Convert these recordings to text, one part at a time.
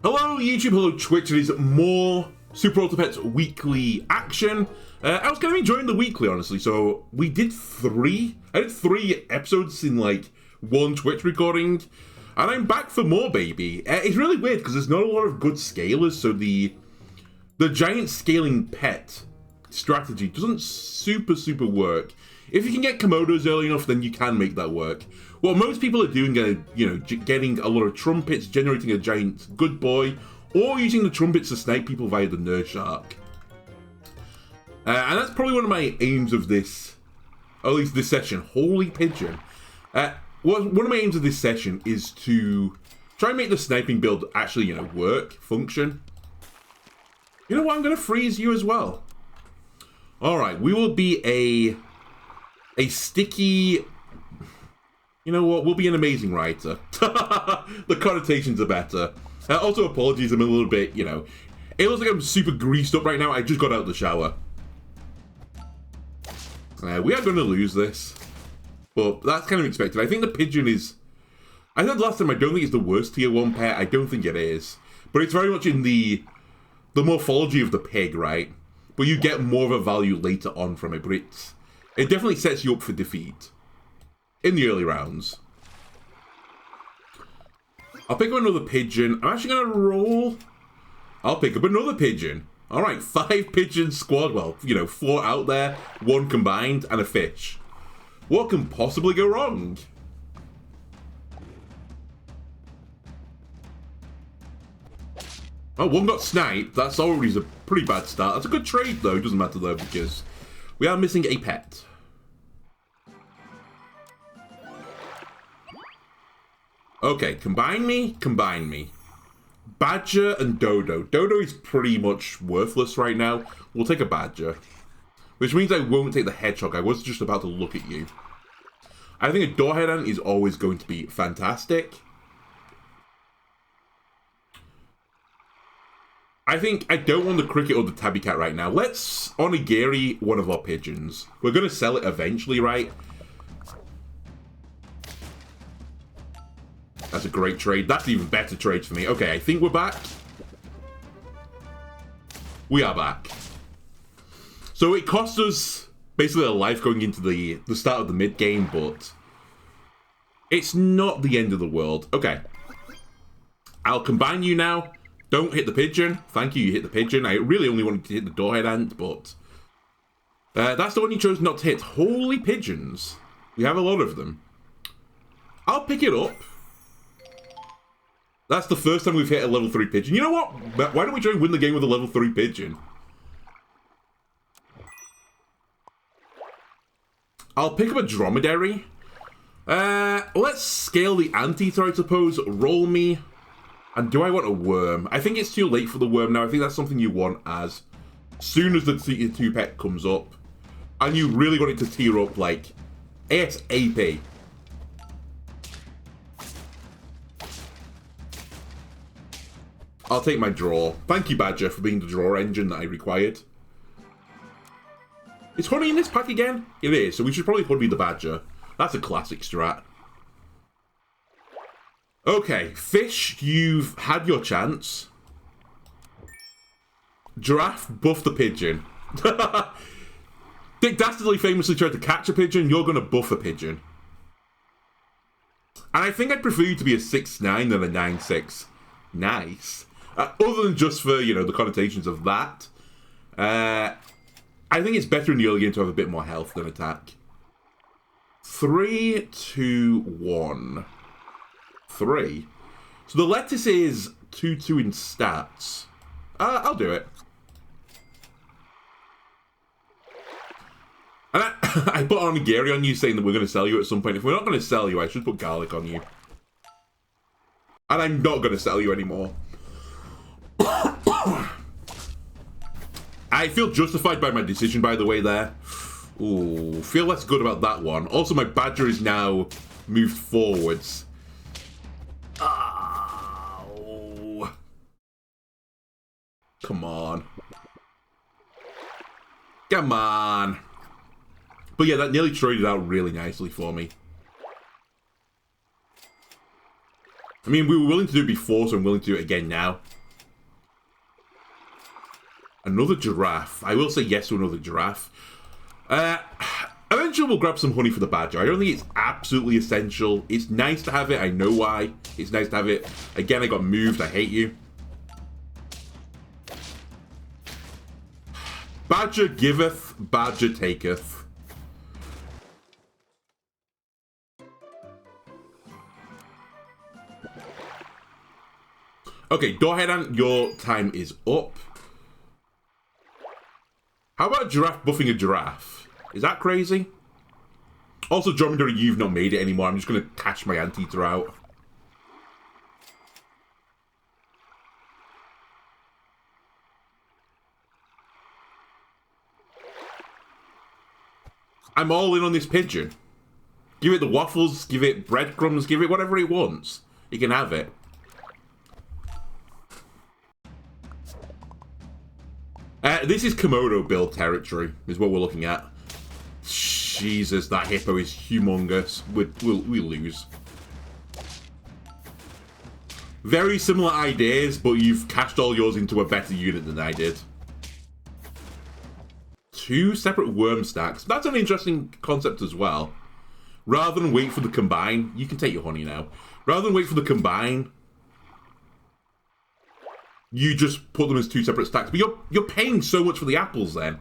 Hello YouTube, hello Twitch, it is more Super Auto Pets weekly action. I was kind of enjoying the weekly, honestly, so I did three episodes in like one Twitch recording, and I'm back for more, baby. It's really weird because there's not a lot of good scalers, so the giant scaling pet strategy doesn't super work. If you can get Komodos early enough, then you can make that work. What most people are doing are, getting a lot of trumpets, generating a giant good boy, or using the trumpets to snipe people via the nurse shark. And that's probably one of my aims of this, or at least this session. Holy pigeon. One of my aims of this session is to try and make the sniping build actually, work, function. You know what? I'm going to freeze you as well. Alright, we will be a sticky... You know what? We'll be an amazing writer. The connotations are better. Also, apologies, I'm a little bit, It looks like I'm super greased up right now. I just got out of the shower. We are going to lose this. But that's kind of expected. I think the pigeon is... I said last time, I don't think it's the worst tier 1 pet. I don't think it is. But it's very much in the morphology of the pig, right? But you get more of a value later on from it. But it definitely sets you up for defeat in the early rounds. I'll pick up another pigeon. I'm actually going to roll. I'll pick up another pigeon. All right, 5 pigeon squad. Well, 4 out there, 1 combined, and a fish. What can possibly go wrong? Oh, 1 got sniped. That's already a pretty bad start. That's a good trade, though. It doesn't matter, though, because we are missing a pet. Okay, combine me. Badger and Dodo. Dodo is pretty much worthless right now. We'll take a Badger. Which means I won't take the Hedgehog. I was just about to look at you. I think a Doorhead Ant is always going to be fantastic. I think I don't want the Cricket or the Tabby Cat right now. Let's Onigiri one of our pigeons. We're going to sell it eventually, right? That's a great trade. That's an even better trade for me. Okay, I think we're back. We are back. So it cost us basically a life going into the start of the mid-game, but it's not the end of the world. Okay. I'll combine you now. Don't hit the pigeon. Thank you, you hit the pigeon. I really only wanted to hit the Doorhead Ant, but that's the one you chose not to hit. Holy pigeons. We have a lot of them. I'll pick it up. That's the first time we've hit a level 3 pigeon. You know what? Why don't we try and win the game with a level 3 pigeon? I'll pick up a dromedary. Let's scale the anteater, I suppose. Roll me. And do I want a worm? I think it's too late for the worm now. I think that's something you want as soon as the tier 2 pet comes up. And you really want it to tier up, like, ASAP. I'll take my draw. Thank you, Badger, for being the draw engine that I required. Is Honey in this pack again? It is, so we should probably Honey the Badger. That's a classic strat. Okay, Fish, you've had your chance. Giraffe, buff the pigeon. Dick Dastardly famously tried to catch a pigeon. You're going to buff a pigeon. And I think I'd prefer you to be a 6'9" than a 9'6". Nice. Other than just for, the connotations of that. I think it's better in the early game to have a bit more health than attack. 3, 2, 1. 3. So the lettuce is 2/2 in stats. I'll do it. And I put onigiri on you saying that we're going to sell you at some point. If we're not going to sell you, I should put garlic on you. And I'm not going to sell you anymore. I feel justified by my decision, by the way, there. Ooh, feel less good about that one. Also, my Badger is now moved forwards. Oh. Come on. Come on. But yeah, that nearly traded out really nicely for me. I mean, we were willing to do it before, so I'm willing to do it again now. Another giraffe. I will say yes to another giraffe. Eventually we'll grab some honey for the badger. I don't think it's absolutely essential. It's nice to have it. I know why. It's nice to have it. Again, I got moved. I hate you. Badger giveth, badger taketh. Okay, Doorhead, your time is up. How about a giraffe buffing a giraffe? Is that crazy? Also, Dromedary, you've not made it anymore. I'm just going to cash my Anteater out. I'm all in on this pigeon. Give it the waffles, give it breadcrumbs, give it whatever it wants. It can have it. This is Komodo build territory, is what we're looking at. Jesus, that hippo is humongous. We lose. Very similar ideas, but you've cashed all yours into a better unit than I did. 2 separate worm stacks. That's an interesting concept as well. Rather than wait for the combine, you can take your honey now. Rather than wait for the combine, you just put them as 2 separate stacks. But you're paying so much for the apples then.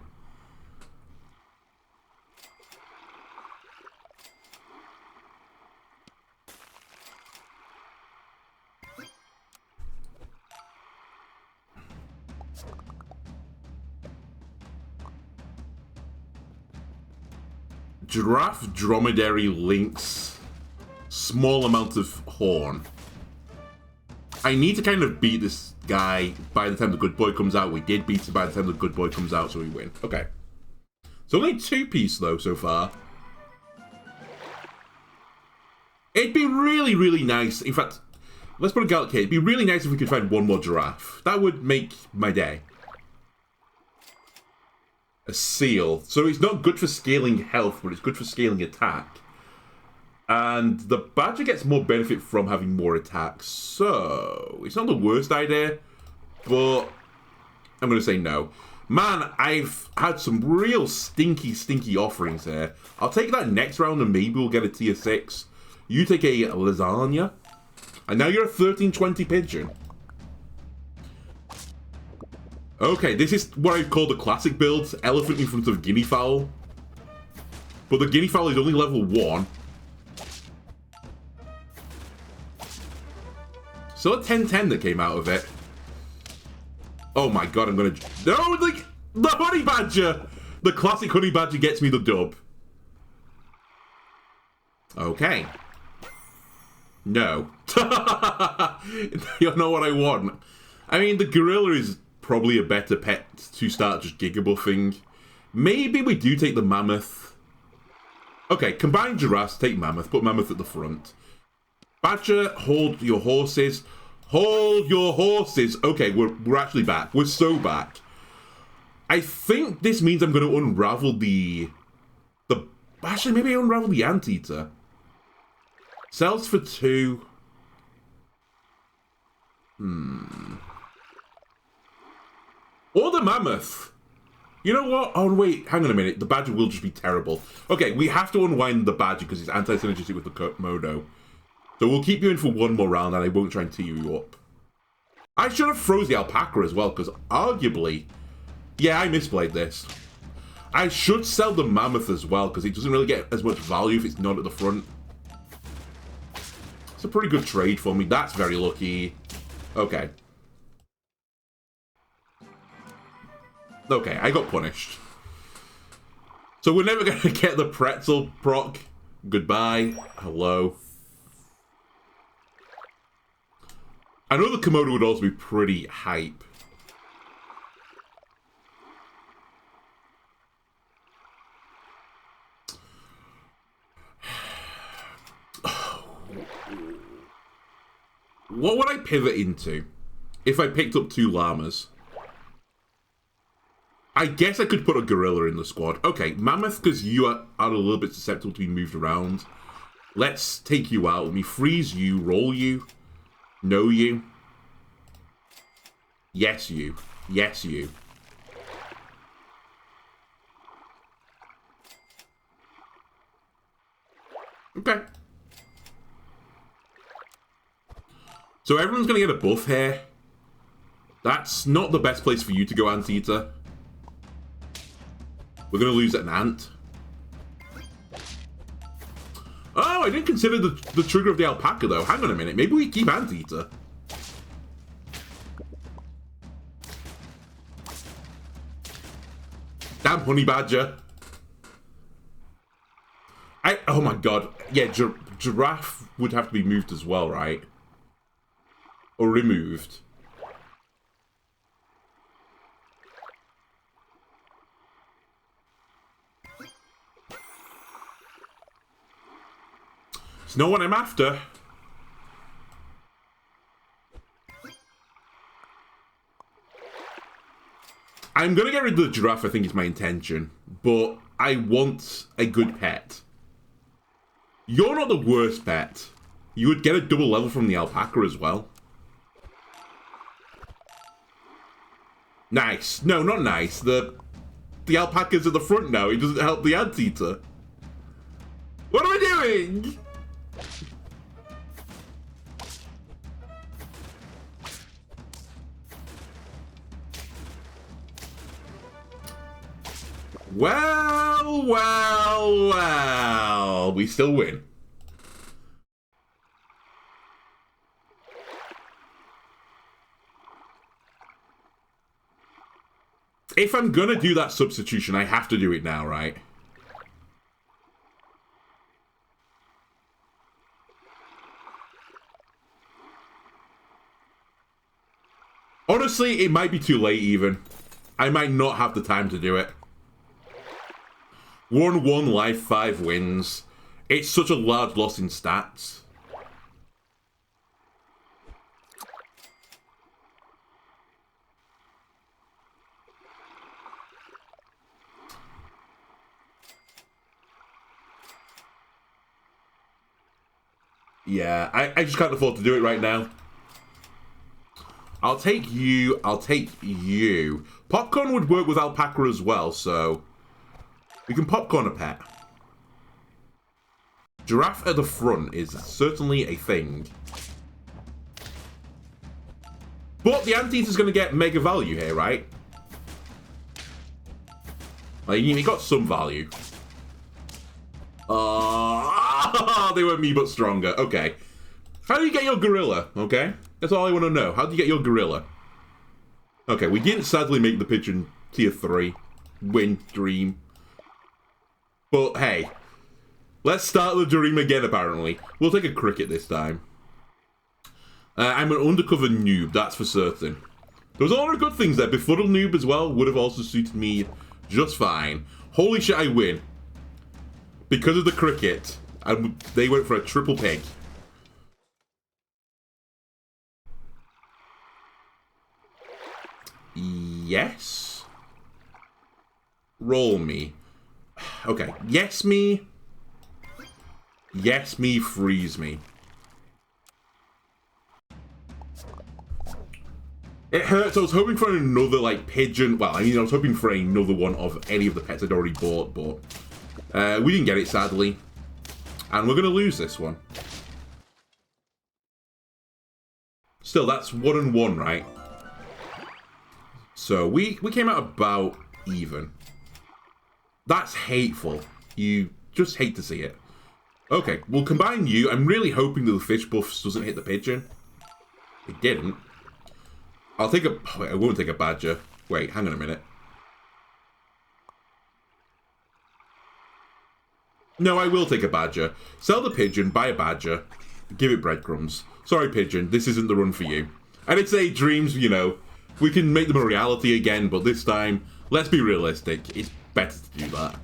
Giraffe, dromedary, lynx, small amount of horn. I need to kind of beat this guy by the time the good boy comes out. We did beat him by the time the good boy comes out, so we win. Okay. So only 2-piece though so far. It'd be really, really nice. In fact, let's put a Gallic here. It'd be really nice if we could find one more giraffe. That would make my day. A seal. So it's not good for scaling health, but it's good for scaling attack. And the badger gets more benefit from having more attacks. So it's not the worst idea, but I'm going to say no. Man, I've had some real stinky, stinky offerings here. I'll take that next round and maybe we'll get a tier 6. You take a lasagna. And now you're a 1320 pigeon. Okay, this is what I call the classic build. Elephant in front of guinea fowl. But the guinea fowl is only level 1. Still a 10-10 that came out of it. Oh my god, I'm gonna... No, like, the honey badger! The classic honey badger gets me the dub. Okay. No. You know what I want. I mean, the gorilla is probably a better pet to start just gigabuffing. Maybe we do take the mammoth. Okay, combine giraffes, take mammoth, put mammoth at the front. Badger, hold your horses. Hold your horses. Okay, we're actually back. We're so back. I think this means I'm going to unravel the... Actually, maybe unravel the Anteater. Sells for 2. Or the mammoth. You know what? Oh, wait. Hang on a minute. The badger will just be terrible. Okay, we have to unwind the badger because it's anti-synergistic with the Komodo. So we'll keep you in for one more round and I won't try and tee you up. I should have froze the alpaca as well because arguably... Yeah, I misplayed this. I should sell the mammoth as well because it doesn't really get as much value if it's not at the front. It's a pretty good trade for me. That's very lucky. Okay. Okay, I got punished. So we're never going to get the pretzel proc. Goodbye. Hello. I know the Komodo would also be pretty hype. What would I pivot into if I picked up 2 llamas? I guess I could put a gorilla in the squad. Okay, mammoth, because you are a little bit susceptible to being moved around. Let's take you out. Let me freeze you, roll you. No, you. Yes, you. Yes, you. Okay. So everyone's going to get a buff here. That's not the best place for you to go, Anteater. We're going to lose an ant. Oh, I didn't consider the trigger of the alpaca, though. Hang on a minute. Maybe we keep Anteater. Damn honey badger. Oh my god. Yeah, giraffe would have to be moved as well, right? Or removed. It's not what I'm after. I'm gonna get rid of the giraffe, I think is my intention. But I want a good pet. You're not the worst pet. You would get a double level from the alpaca as well. Nice. No, not nice. The alpaca's at the front now. It doesn't help the Anteater. What am I doing? Well, well, well. We still win. If I'm gonna do that substitution, I have to do it now, right? Honestly, it might be too late even. I might not have the time to do it. 1-1 life, 5 wins. It's such a large loss in stats. Yeah, I just can't afford to do it right now. I'll take you. I'll take you. Popcorn would work with alpaca as well, so we can popcorn a pet. Giraffe at the front is certainly a thing. But the Anteater's going to get mega value here, right? Like, he got some value. They were me but stronger. Okay. How do you get your gorilla? Okay. That's all I want to know. How do you get your gorilla? Okay, we didn't sadly make the pigeon tier 3. Win dream. But hey. Let's start the dream again, apparently. We'll take a cricket this time. I'm an undercover noob, that's for certain. There was a lot of good things there. Befuddled noob as well would have also suited me just fine. Holy shit, I win. Because of the cricket, and they went for a triple pig. Yes. Roll me. Okay. Yes me. Yes me, freeze me. It hurts. I was hoping for another, like, pigeon. Well, I mean, I was hoping for another one of any of the pets I'd already bought, but we didn't get it, sadly. And we're going to lose this one. Still, that's 1-1, right? So, we came out about even. That's hateful. You just hate to see it. Okay, we'll combine you. I'm really hoping that the fish buffs doesn't hit the pigeon. It didn't. I'll take a... Wait, I won't take a badger. Wait, hang on a minute. No, I will take a badger. Sell the pigeon, buy a badger, give it breadcrumbs. Sorry, pigeon, this isn't the run for you. I did say dreams, you know, we can make them a reality again, but this time, let's be realistic. It's better to do that.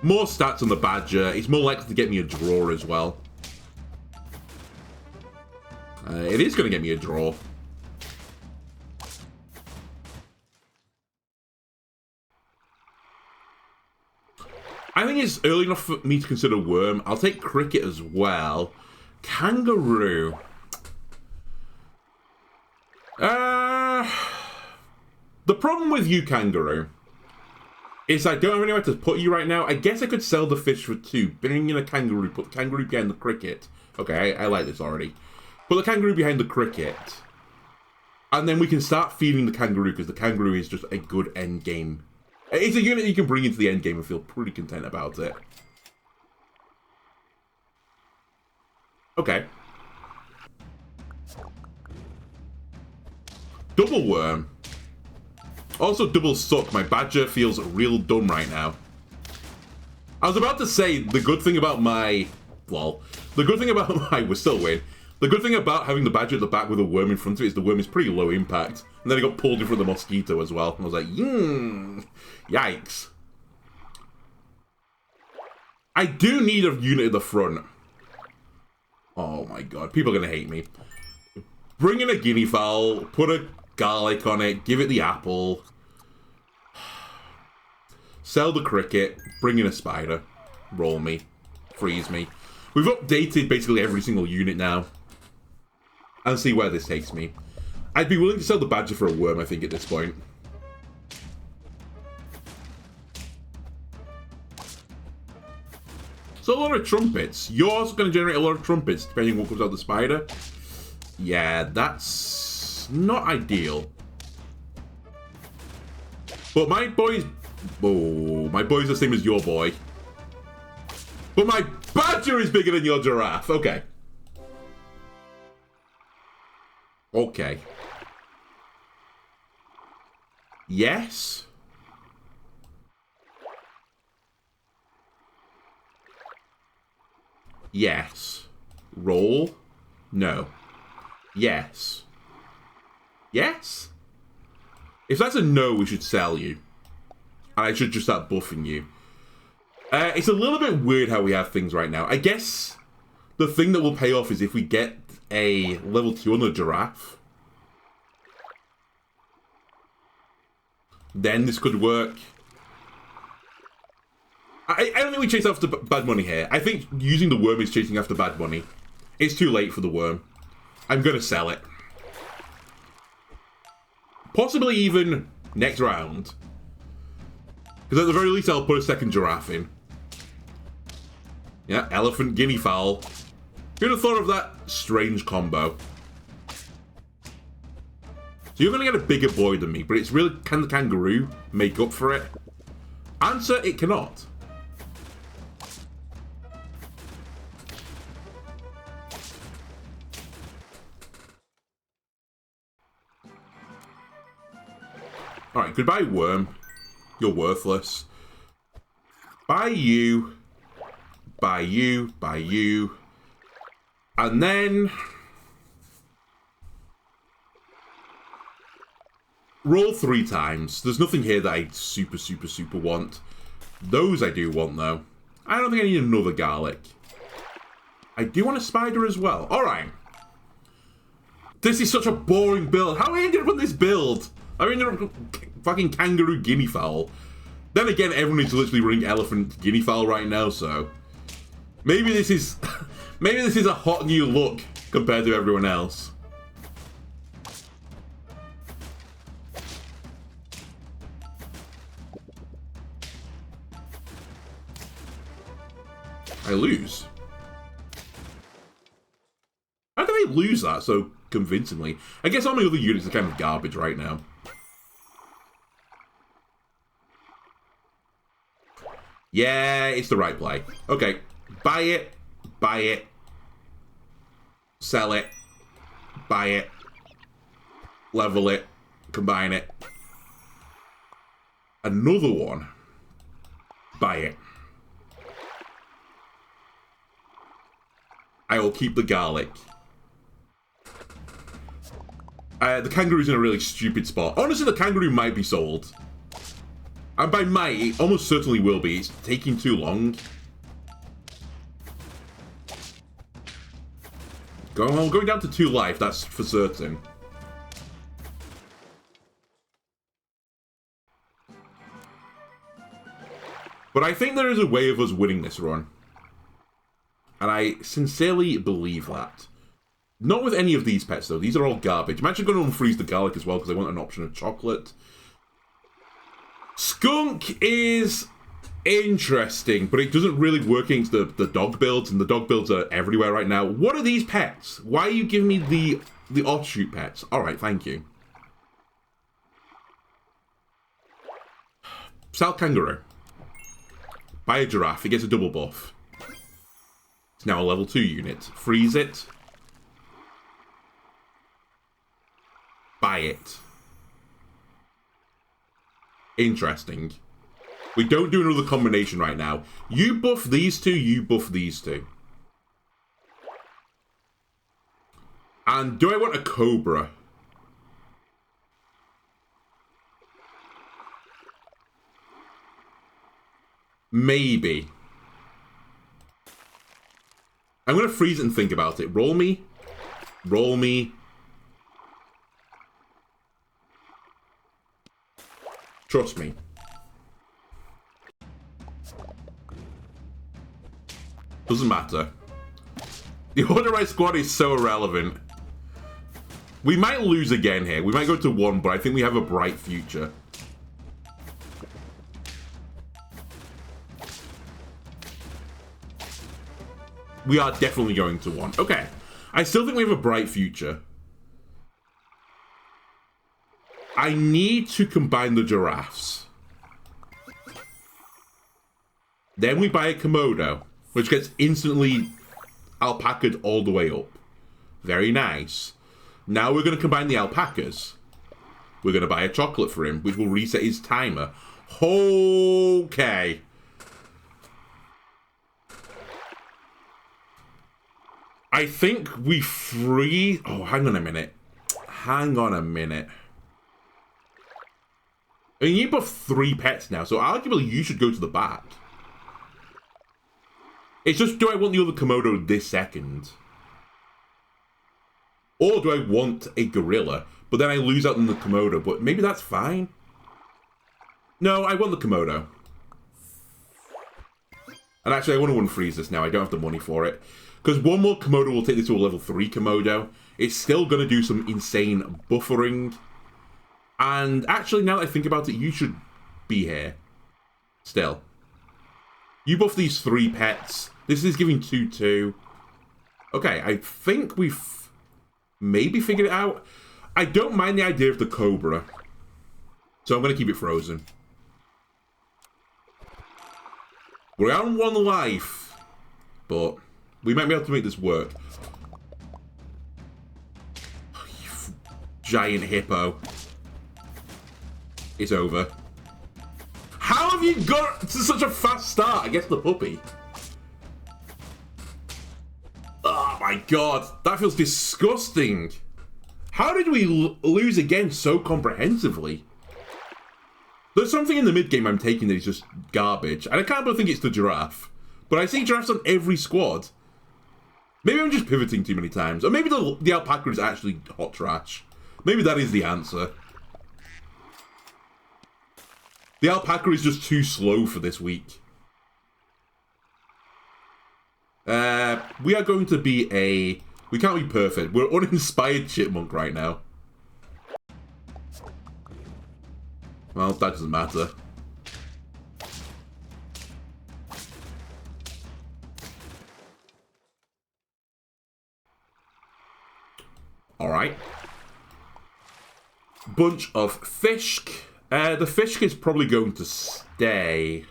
More stats on the badger. It's more likely to get me a draw as well. It is going to get me a draw. I think it's early enough for me to consider worm. I'll take cricket as well. Kangaroo. The problem with you, kangaroo, is I don't have anywhere to put you right now. I guess I could sell the fish for 2. Bring in a kangaroo, put the kangaroo behind the cricket. Okay, I like this already. Put the kangaroo behind the cricket. And then we can start feeding the kangaroo, because the kangaroo is just a good end game. It's a unit you can bring into the end game and feel pretty content about it. Okay. Double worm. Also double suck. My badger feels real dumb right now. I was about to say, the good thing about my... Well, the good thing about my... We're still win. The good thing about having the badger at the back with a worm in front of it is the worm is pretty low impact. And then it got pulled in front of the mosquito as well. And I was like, yikes. I do need a unit at the front. Oh my god, people are going to hate me. Bring in a guinea fowl, put a garlic on it, give it the apple. Sell the cricket, bring in a spider. Roll me. Freeze me. We've updated basically every single unit now. And see where this takes me. I'd be willing to sell the badger for a worm, I think, at this point. So a lot of trumpets. You're also going to generate a lot of trumpets, depending on what comes out of the spider. Yeah, that's not ideal. But my boy's... Oh, my boy's the same as your boy. But my badger is bigger than your giraffe. Okay. Okay. Yes. Yes. Roll. No. Yes. Yes? If that's a no, we should sell you. And I should just start buffing you. It's a little bit weird how we have things right now. I guess the thing that will pay off is if we get a level 2 on the giraffe. Then this could work. I don't think we chase after bad money here. I think using the worm is chasing after bad money. It's too late for the worm. I'm going to sell it. Possibly even next round. Because at the very least I'll put a second giraffe in. Yeah, elephant, guinea fowl. Who'd have thought of that strange combo? So you're going to get a bigger boy than me, but it's really, can the kangaroo make up for it? Answer, it cannot. Alright, goodbye worm. You're worthless. Buy you. Buy you. Buy you. And then... roll 3 times. There's nothing here that I super want. Those I do want, though. I don't think I need another garlic. I do want a spider as well. Alright. This is such a boring build. How are I ended up on this build? I ended up fucking kangaroo guinea fowl. Then again, everyone is literally running elephant guinea fowl right now, so... maybe this is... maybe this is a hot new look compared to everyone else. I lose. How can I lose that so convincingly? I guess all my other units are kind of garbage right now. Yeah, it's the right play. Okay, buy it, buy it, sell it, buy it, level it, combine it. Another one, buy it. I will keep the garlic. The kangaroo's in a really stupid spot. Honestly, the kangaroo might be sold. And by might, it almost certainly will be. It's taking too long. Going down to 2 life, that's for certain. But I think there is a way of us winning this run. And I sincerely believe that. Not with any of these pets, though. These are all garbage. I'm actually going to unfreeze the garlic as well because I want an option of chocolate. Skunk is interesting, but it doesn't really work against the dog builds, and the dog builds are everywhere right now. What are these pets? Why are you giving me the offshoot pets? All right, thank you. Sal Kangaroo. Buy a giraffe. It gets a double buff. It's now a level 2 unit. Freeze it. Buy it. Interesting. We don't do another combination right now. You buff these two, you buff these two. And do I want a cobra? Maybe. I'm going to freeze it and think about it. Roll me. Roll me. Trust me. Doesn't matter. The Order Right squad is so irrelevant. We might lose again here. We might go to 1, but I think we have a bright future. We are definitely going to 1. Okay. I still think we have a bright future. I need to combine the giraffes. Then we buy a Komodo, which gets instantly alpaca'd all the way up. Very nice. Now we're going to combine the alpacas. We're going to buy a chocolate for him, which will reset his timer. Okay. I think we free... Oh, hang on a minute. Hang on a minute. I mean, you buff 3 pets now, so arguably you should go to the back. It's just, do I want the other Komodo this second? Or do I want a gorilla, but then I lose out on the Komodo, but maybe that's fine? No, I want the Komodo. And actually, I want to unfreeze this now. I don't have the money for it. Because one more Komodo will take this to a level 3 Komodo. It's still going to do some insane buffering. And actually, now that I think about it, you should be here. Still. You buff these 3 pets. This is giving 2-2. Okay, I think we've maybe figured it out. I don't mind the idea of the Cobra. So I'm going to keep it frozen. We're on 1 life. But we might be able to make this work. Giant hippo. It's over. How have you got to such a fast start against the puppy? Oh my god, that feels disgusting. How did we lose again so comprehensively? There's something in the mid-game I'm taking that is just garbage, and I can't think it's the giraffe. But I see giraffes on every squad. Maybe I'm just pivoting too many times. Or maybe the alpaca is actually hot trash. Maybe that is the answer. The alpaca is just too slow for this week. We are going to be a... We can't be perfect. We're uninspired chipmunk right now. Well, that doesn't matter. Alright. Bunch of Fishk. The Fishk is probably going to stay.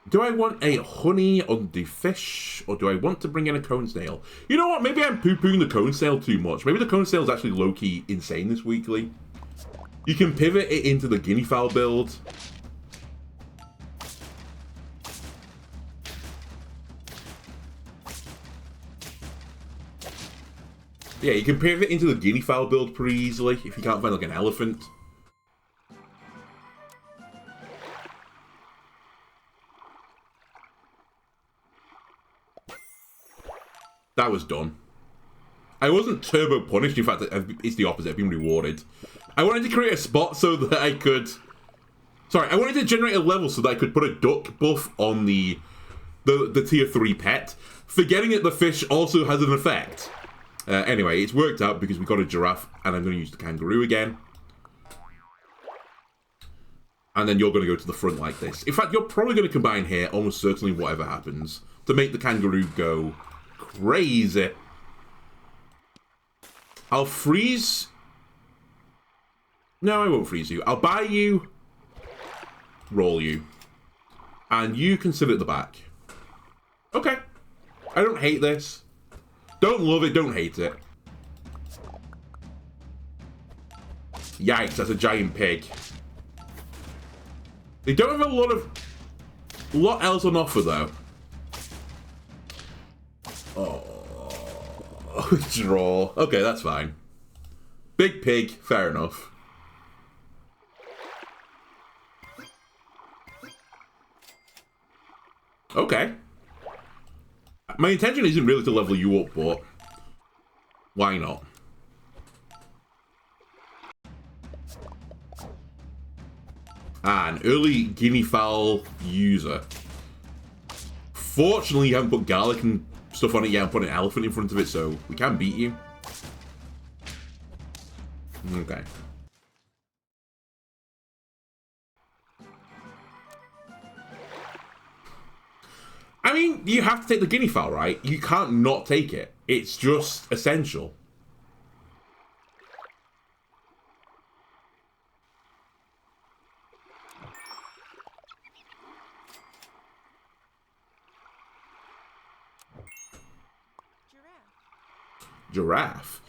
Do I want a honey on the fish? Or do I want to bring in a cone snail? You know what? Maybe I'm poo-pooing the cone snail too much. Maybe the cone snail is actually low-key insane this weekly. You can pivot it into the guinea fowl build. Yeah, you can pivot into the guinea fowl build pretty easily if you can't find like an elephant. That was done. I wasn't turbo punished, in fact, it's the opposite, I've been rewarded. I wanted to create a spot so that I could... Sorry, I wanted to generate a level so that I could put a duck buff on the tier 3 pet, forgetting that the fish also has an effect. Anyway, it's worked out because we got a giraffe, and I'm going to use the kangaroo again. And then you're going to go to the front like this. In fact, you're probably going to combine here, almost certainly whatever happens, to make the kangaroo go crazy. I'll freeze... No, I won't freeze you. I'll buy you, roll you, and you can sit at the back. Okay. I don't hate this. Don't love it, don't hate it. Yikes, that's a giant pig. They don't have a lot else on offer, though. Oh, draw. Okay, that's fine. Big pig, fair enough. Okay. My intention isn't really to level you up, but why not? An early guinea fowl user. Fortunately, you haven't put garlic and stuff on it yet and put an elephant in front of it, so we can beat you. Okay. I mean, you have to take the guinea fowl, right? You can't not take it. It's just essential. Giraffe.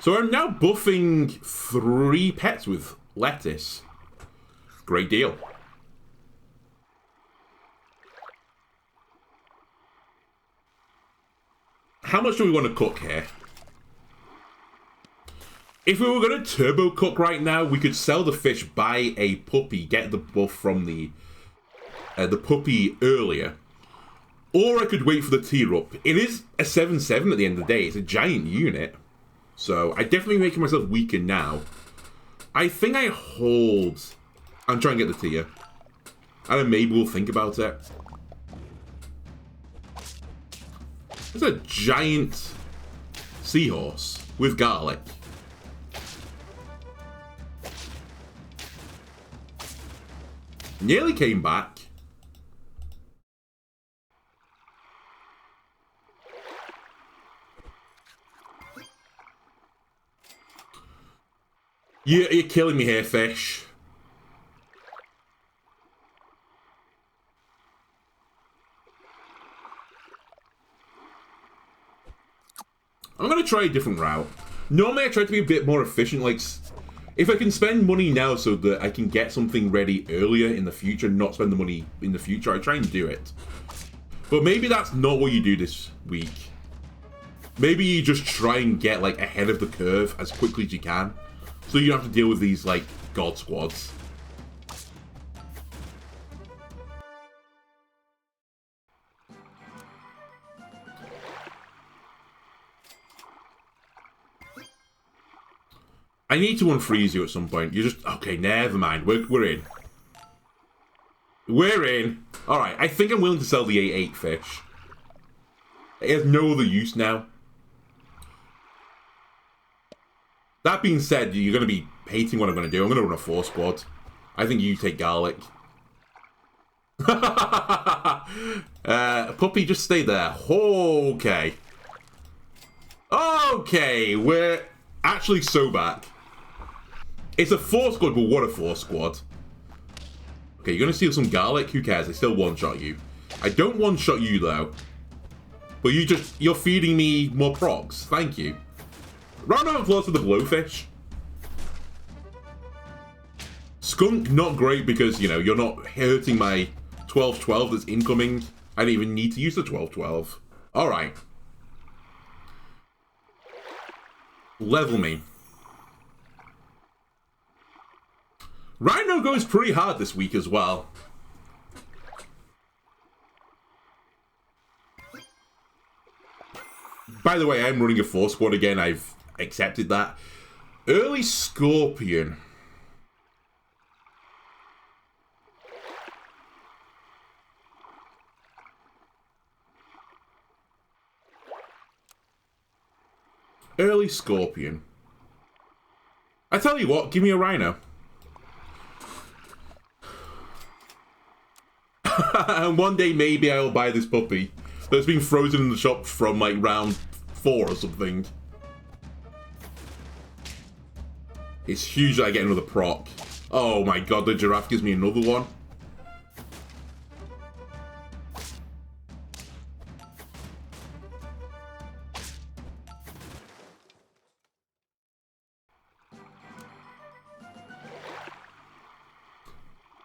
So I'm now buffing 3 pets with lettuce. Great deal. How much do we want to cook here? If we were going to turbo cook right now, we could sell the fish, buy a puppy, get the buff from the puppy earlier. Or I could wait for the tier up. It is a 7-7 at the end of the day. It's a giant unit. So I definitely making myself weaker now. I think I hold and try and get the tier. And then maybe we'll think about it. It's a giant seahorse with garlic. Nearly came back. You're killing me here, fish. I'm going to try a different route. Normally I try to be a bit more efficient, like, if I can spend money now so that I can get something ready earlier in the future, not spend the money in the future, I try and do it. But maybe that's not what you do this week. Maybe you just try and get, like, ahead of the curve as quickly as you can, so you don't have to deal with these, like, god squads. I need to unfreeze you at some point. You just... Okay, never mind. We're in. We're in. Alright, I think I'm willing to sell the A8 fish. It has no other use now. That being said, you're going to be hating what I'm going to do. I'm going to run a 4 squad. I think you take garlic. Puppy, just stay there. Okay. Okay, we're actually so back. It's a 4 squad, but what a 4 squad. Okay, you're going to steal some garlic? Who cares? They still one-shot you. I don't one-shot you, though. But you're feeding me more procs. Thank you. Round of applause for the blowfish. Skunk, not great because, you know, you're not hurting my 12-12 that's incoming. I don't even need to use the 12-12. Alright. Level me. Rhino goes pretty hard this week as well. By the way, I'm running a 4 squad again. I've accepted that. Early Scorpion. Early scorpion. I tell you what, give me a rhino. And one day maybe I'll buy this puppy that's been frozen in the shop from like round 4 or something. It's huge that I get another proc. Oh my god, the giraffe gives me another one.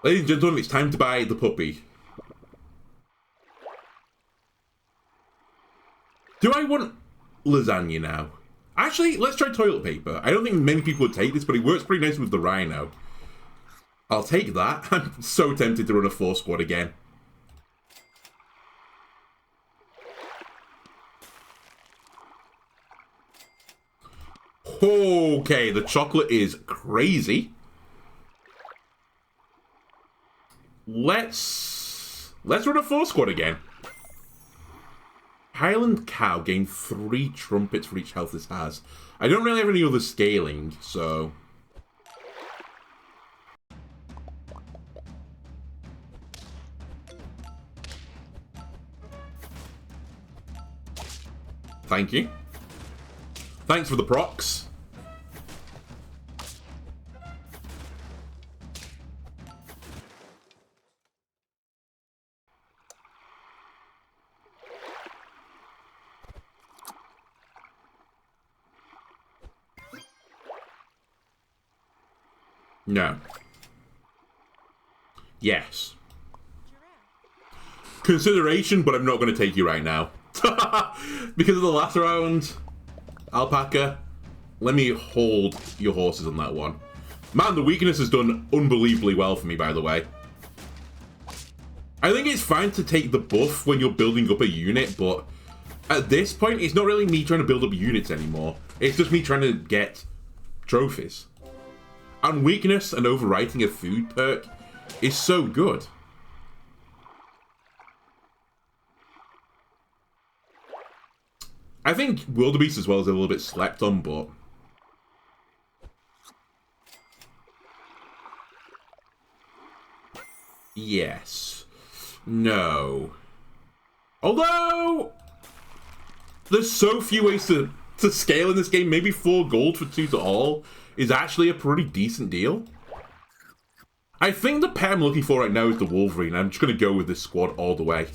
Ladies and gentlemen, it's time to buy the puppy. Do I want lasagna now? Actually, let's try toilet paper. I don't think many people would take this, but it works pretty nice with the rhino. I'll take that. I'm so tempted to run a 4 squad again. Okay, the chocolate is crazy. Let's run a 4 squad again. Highland cow gain 3 trumpets for each health this has. I don't really have any other scaling, so... Thank you. Thanks for the procs. No. Yes. Consideration, but I'm not going to take you right now. Because of the last round, alpaca, let me hold your horses on that one. Man, the weakness has done unbelievably well for me, by the way. I think it's fine to take the buff when you're building up a unit, but at this point, it's not really me trying to build up units anymore. It's just me trying to get trophies. And weakness and overwriting a food perk is so good. I think wildebeest as well is a little bit slept on, but... Yes. No. Although... There's so few ways to scale in this game. Maybe 4 gold for 2 to all is actually a pretty decent deal. I think the pet I'm looking for right now is the Wolverine. I'm just going to go with this squad all the way.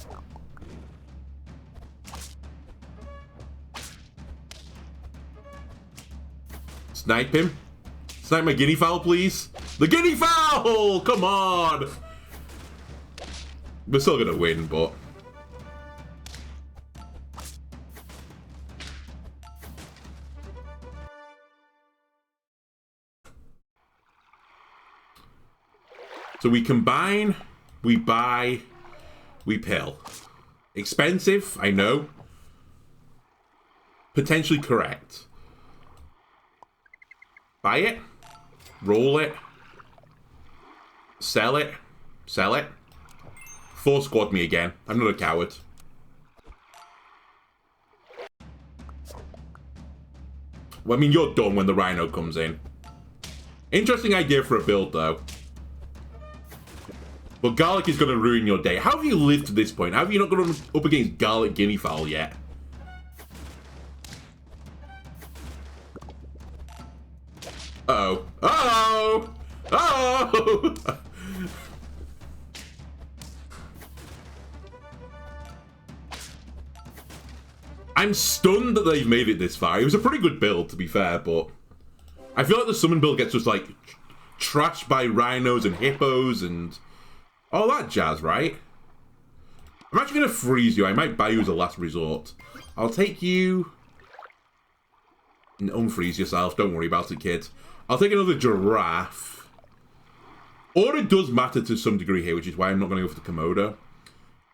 Snipe him. Snipe my guinea fowl, please. The guinea fowl! Come on! We're still going to win, but... So we combine, we buy, we pill. Expensive, I know. Potentially correct. Buy it. Roll it. Sell it. Sell it. 4 squad me again. I'm not a coward. Well, I mean, you're done when the rhino comes in. Interesting idea for a build, though. But garlic is going to ruin your day. How have you lived to this point? How have you not gone up against garlic guinea fowl yet? Uh-oh. Uh-oh! Uh-oh! I'm stunned that they've made it this far. It was a pretty good build, to be fair, but... I feel like the summon build gets just, like, trashed by rhinos and hippos and... all that jazz, right? I'm actually going to freeze you. I might buy you as a last resort. I'll take you... unfreeze yourself. Don't worry about it, kid. I'll take another giraffe. Order does matter to some degree here, which is why I'm not going to go for the Komodo.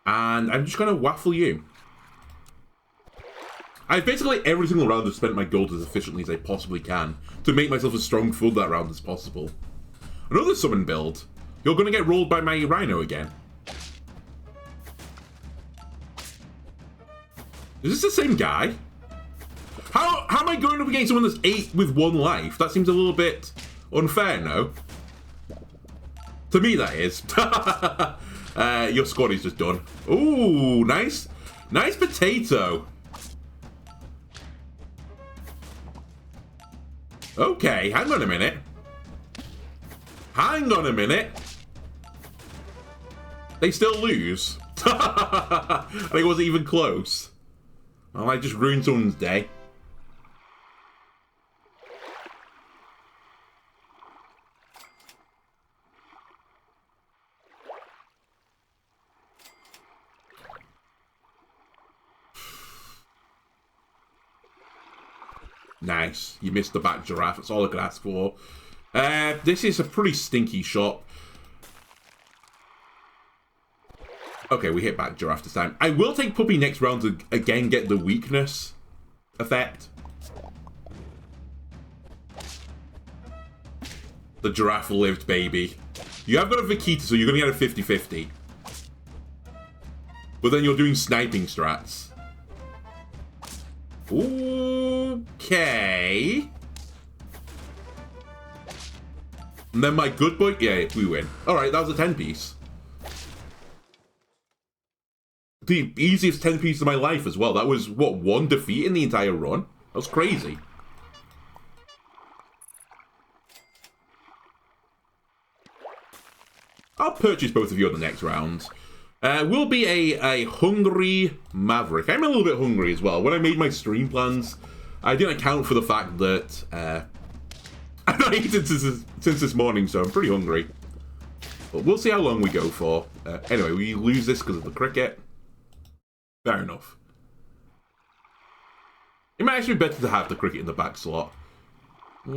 And I'm just going to waffle you. I've basically every single round have spent my gold as efficiently as I possibly can to make myself as strong for that round as possible. Another summon build. You're going to get rolled by my rhino again. Is this the same guy? How How am I going up against someone that's 8 with 1 life? That seems a little bit unfair, no? To me, that is. Your squad is just done. Ooh, nice. Nice potato. Okay, hang on a minute. Hang on a minute. They still lose. I think it wasn't even close. Well, I just ruined someone's day. Nice. You missed the back giraffe. That's all I could ask for. This is a pretty stinky shot. Okay, we hit back giraffe this time. I will take puppy next round to, again, get the weakness effect. The giraffe lived, baby. You have got a Vaquita, so you're going to get a 50-50. But then you're doing sniping strats. Okay. And then my good boy... Yeah, we win. Alright, that was a 10-piece. The easiest 10-piece of my life as well. That was, what, 1 defeat in the entire run? That was crazy. I'll purchase both of you on the next round. Will be a hungry maverick. I'm a little bit hungry as well. When I made my stream plans, I didn't account for the fact that I've not eaten since this morning, so I'm pretty hungry. But we'll see how long we go for. Anyway, we lose this because of the cricket. Fair enough. It might actually be better to have the cricket in the back slot. I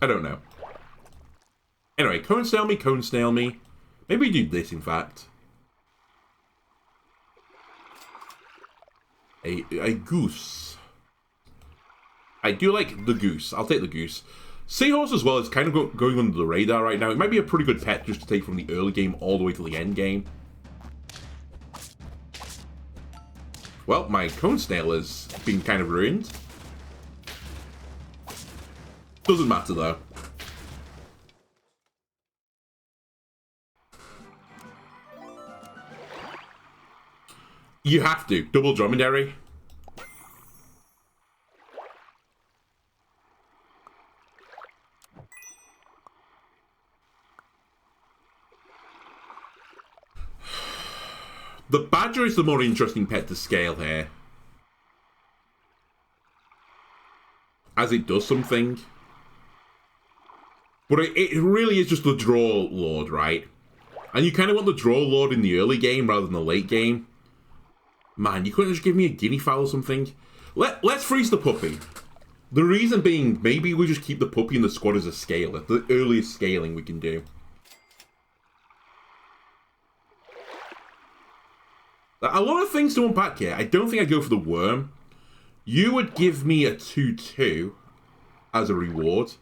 don't know. Anyway, cone snail me, cone snail me. Maybe we do this, in fact. A goose. I do like the goose. I'll take the goose. Seahorse as well is kind of going under the radar right now. It might be a pretty good pet just to take from the early game all the way to the end game. Well, my cone snail has been kind of ruined. Doesn't matter though. You have to. Double dromedary. The badger is the more interesting pet to scale here. As it does something. But it really is just the draw lord, right? And you kind of want the draw lord in the early game rather than the late game. Man, you couldn't just give me a guinea fowl or something? Let's freeze the puppy. The reason being, maybe we just keep the puppy in the squad as a scaler. The earliest scaling we can do. A lot of things to unpack here. I don't think I'd go for the worm. You would give me a 2-2 as a reward.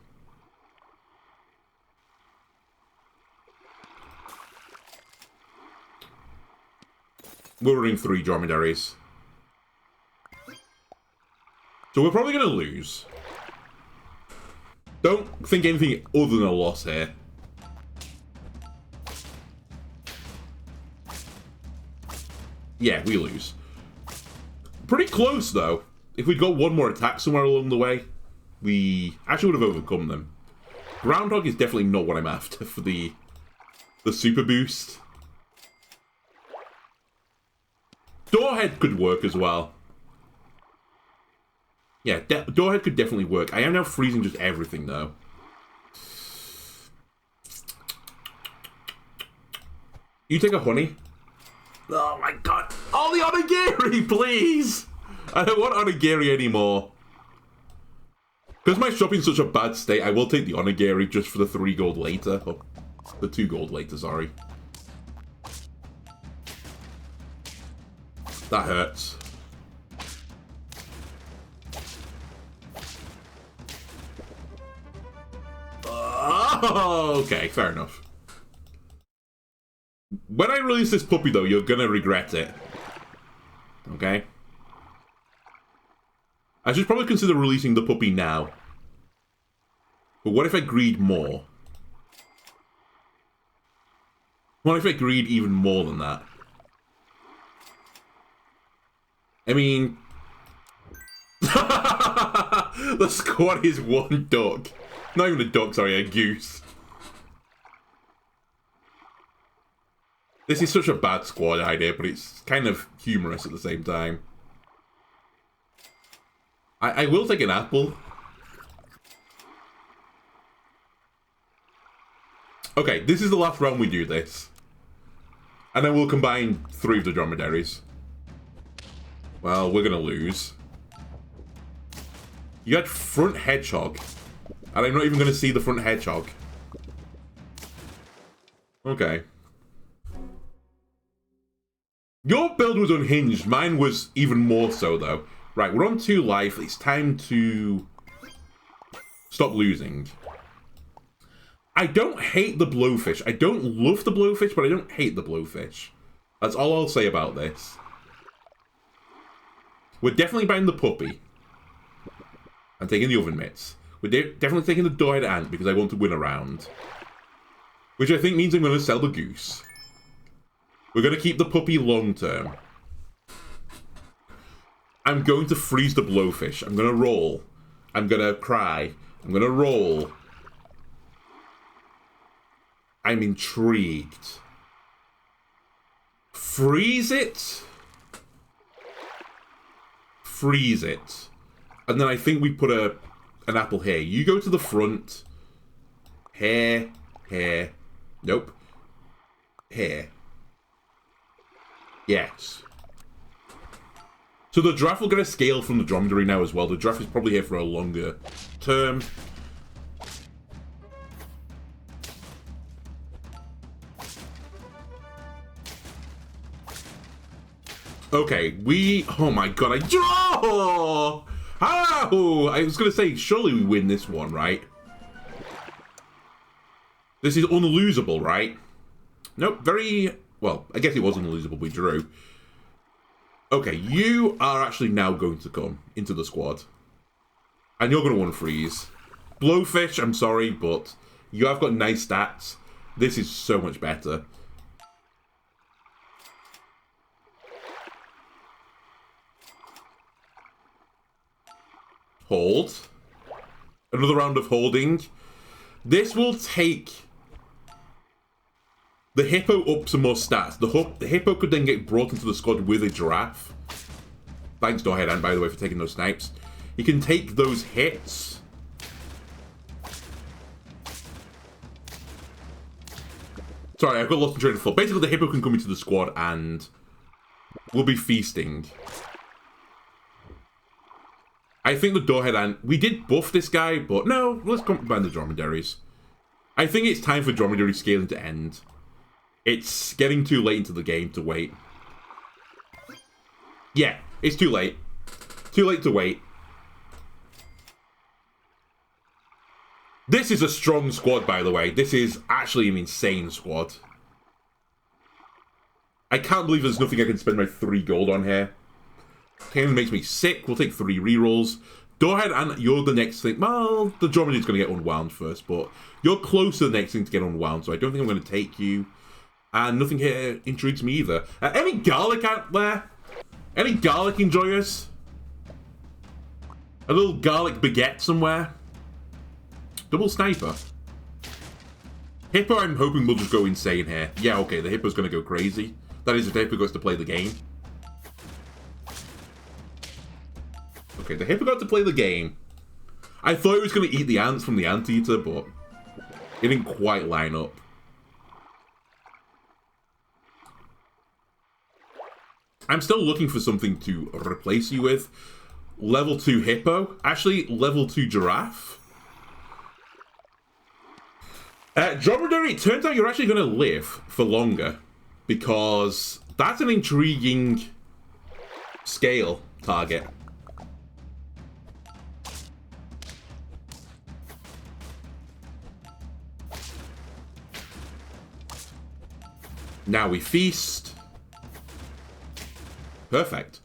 We're running 3 dromedaries. So we're probably going to lose. Don't think anything other than a loss here. Yeah, we lose. Pretty close, though. If we'd got one more attack somewhere along the way, we actually would have overcome them. Groundhog is definitely not what I'm after for the super boost. Doorhead could work as well. Yeah, Doorhead could definitely work. I am now freezing just everything, though. You take a honey? Oh my god. Oh, the onigiri, please! I don't want onigiri anymore. Because my shopping's such a bad state, I will take the onigiri just for the 3 gold later. Oh, the 2 gold later, sorry. That hurts. Oh, okay, fair enough. When I release this puppy, though, you're gonna regret it. Okay? I should probably consider releasing the puppy now. But what if I greed more? What if I greed even more than that? I mean... the squad is one duck. Not even a duck, sorry, a goose. This is such a bad squad idea, but it's kind of humorous at the same time. I will take an apple. Okay, this is the last round we do this. And then we'll combine 3 of the dromedaries. Well, we're gonna lose. You had front hedgehog. And I'm not even gonna see the front hedgehog. Okay. Your build was unhinged. Mine was even more so, though. Right, we're on 2 life. It's time to stop losing. I don't hate the blowfish. I don't love the blowfish, but I don't hate the blowfish. That's all I'll say about this. We're definitely buying the puppy. I'm taking the oven mitts. We're definitely taking the door-head ant because I want to win a round. Which I think means I'm going to sell the goose. We're going to keep the puppy long-term. I'm going to freeze the blowfish. I'm going to roll. I'm going to cry. I'm going to roll. I'm intrigued. Freeze it? Freeze it. And then I think we put an apple here. You go to the front. Here. Here. Nope. Here. Yes. So the giraffe will get a scale from the dromedary now as well. The giraffe is probably here for a longer term. Okay, oh my god, oh! I was going to say, surely we win this one, right? This is unlosable, right? Nope, well, I guess it was unlosable, we drew. Okay, you are actually now going to come into the squad. And you're going to want to freeze. Blowfish, I'm sorry, but you have got nice stats. This is so much better. Hold. Another round of holding. This will take the hippo up some more stats. The hippo could then get brought into the squad with a giraffe. Thanks, Doorhead Ant, by the way, for taking those snipes. He can take those hits. Sorry, I've got lost in train of thought. Basically, the hippo can come into the squad and we'll be feasting. I think the Doorhead Ant... We did buff this guy, but no, let's combine the dromedaries. I think it's time for dromedary scaling to end. It's getting too late into the game to wait. Yeah, it's too late. Too late to wait. This is a strong squad, by the way. This is actually an insane squad. I can't believe there's nothing I can spend my 3 gold on here. Kamen makes me sick. We'll take 3 rerolls. Doorhead and you're the next thing. Well, the dromedary's going to get unwound first, but you're close to the next thing to get unwound, so I don't think I'm going to take you. And nothing here intrigues me either. Any garlic out there? Any garlic enjoyers? A little garlic baguette somewhere? Double sniper. Hippo, I'm hoping will just go insane here. Yeah, okay, the hippo's going to go crazy. That is if the hippo goes to play the game. Okay, the hippo got to play the game. I thought it was going to eat the ants from the anteater, but it didn't quite line up. I'm still looking for something to replace you with. Level 2 hippo. Actually, level 2 giraffe. Dromedary, it turns out you're actually going to live for longer. Because that's an intriguing scale target. Now we feast. Perfect.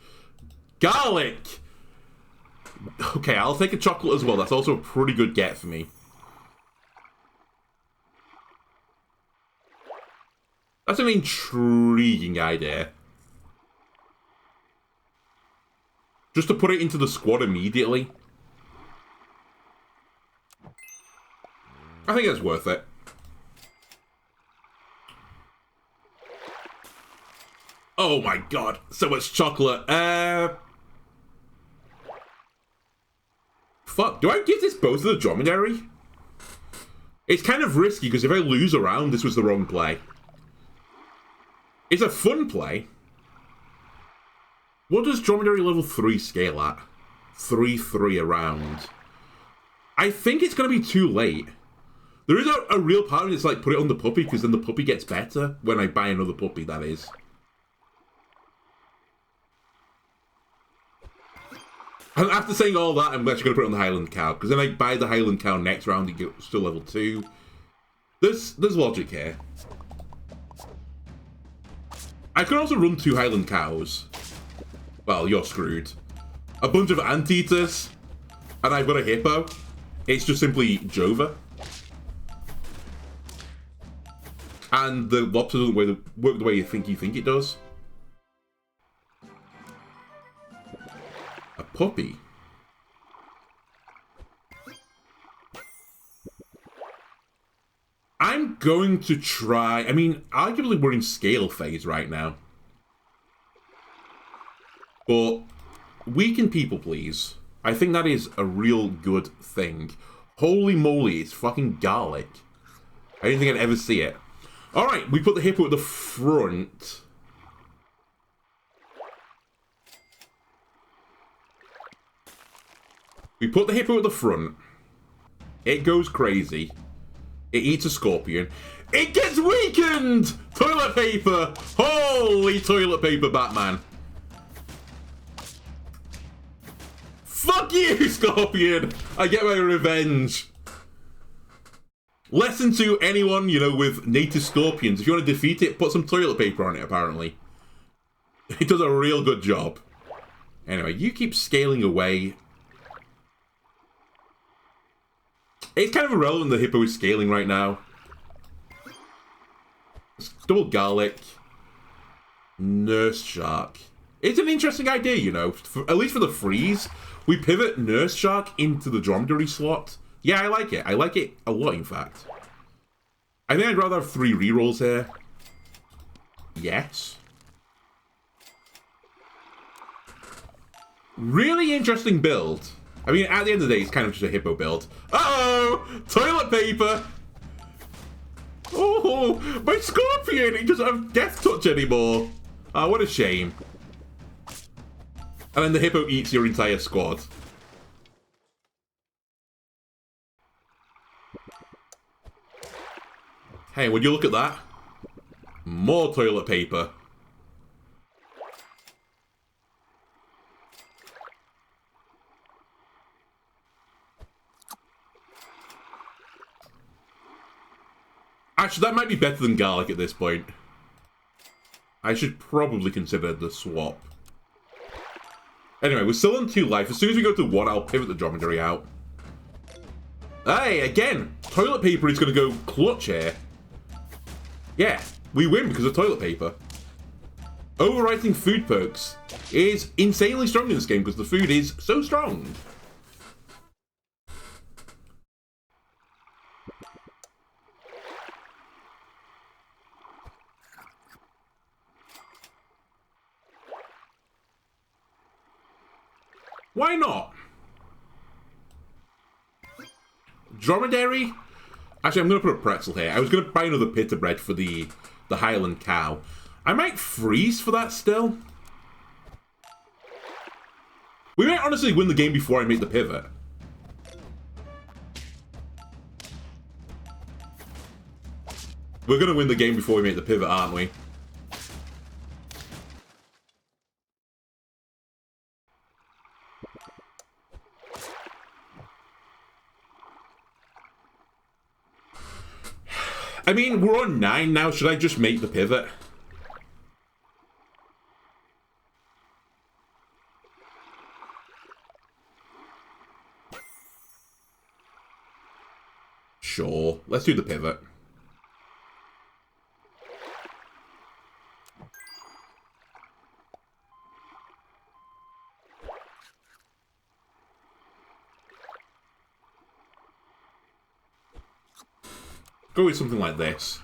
Garlic! Okay, I'll take a chocolate as well. That's also a pretty good get for me. That's an intriguing idea. Just to put it into the squad immediately. I think it's worth it. Oh my god, so much chocolate. Fuck, do I give this both to the dromedary? It's kind of risky, because if I lose a round, this was the wrong play. It's a fun play. What does dromedary level 3 scale at? 3-3 a round. I think it's going to be too late. There is a real part of it that's like, put it on the puppy, because then the puppy gets better when I buy another puppy, that is. And after saying all that, I'm actually going to put it on the Highland Cow, because then I buy the Highland Cow next round, it goes to level 2. There's logic here. I could also run 2 Highland Cows. Well, you're screwed. A bunch of anteaters, and I've got a hippo. It's just simply Jova. And the lobster doesn't work the way you think it does. A puppy. I'm going to try... I mean, arguably we're in scale phase right now. But weaken people, please. I think that is a real good thing. Holy moly, it's fucking garlic. I didn't think I'd ever see it. Alright, we put the hippo at the front. We put the hippo at the front. It goes crazy. It eats a scorpion. It gets weakened! Toilet paper! Holy toilet paper, Batman. Fuck you, Scorpion! I get my revenge. Lesson to anyone, you know, with native scorpions. If you want to defeat it, put some toilet paper on it, apparently. It does a real good job. Anyway, you keep scaling away. It's kind of irrelevant the hippo is scaling right now. It's double garlic. Nurse shark. It's an interesting idea, you know. At least for the freeze. We pivot nurse shark into the dromedary slot. Yeah, I like it. I like it a lot, in fact. I think I'd rather have 3 rerolls here. Yes. Really interesting build. I mean, at the end of the day, it's kind of just a hippo build. Uh-oh! Toilet paper! Oh, my scorpion! He doesn't have death touch anymore. Oh, what a shame. And then the hippo eats your entire squad. Hey, would you look at that? More toilet paper. Actually, that might be better than garlic at this point. I should probably consider the swap. Anyway, we're still on 2 life. As soon as we go to 1, I'll pivot the dromedary out. Hey, again! Toilet paper is going to go clutch here. Yeah, we win because of toilet paper. Overwriting food perks is insanely strong in this game because the food is so strong. Why not? Dromedary? Actually, I'm going to put a pretzel here. I was going to buy another pita bread for the Highland Cow. I might freeze for that still. We might honestly win the game before I make the pivot. We're going to win the game before we make the pivot, aren't we? I mean, we're on 9 now. Should I just make the pivot? Sure. Let's do the pivot. Go with something like this.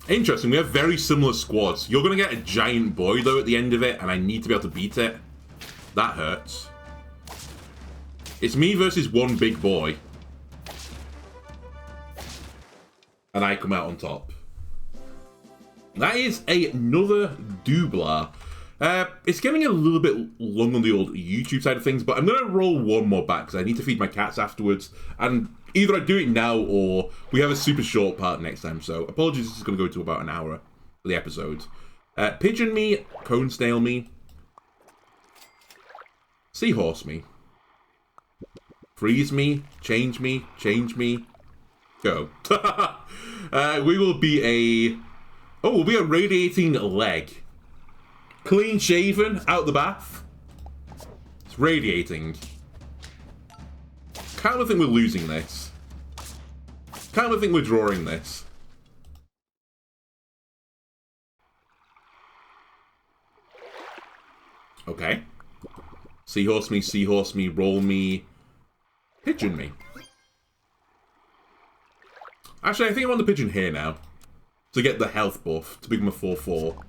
Interesting, we have very similar squads. You're going to get a giant boy, though, at the end of it, and I need to be able to beat it. That hurts. It's me versus one big boy. And I come out on top. That is another Doubler. It's getting a little bit long on the old YouTube side of things, but I'm going to roll one more back because I need to feed my cats afterwards. And either I do it now or we have a super short part next time. So apologies, this is going to go to about an hour for the episode. Pigeon me, cone snail me, seahorse me, freeze me, change me, go. We will be a... Oh, we'll be a radiating leg. Clean shaven, out the bath. It's radiating. Kind of think we're losing this. Kind of think we're drawing this. Okay. Seahorse me, roll me, pigeon me. Actually, I think I want the pigeon here now. To get the health buff, to become a 4-4.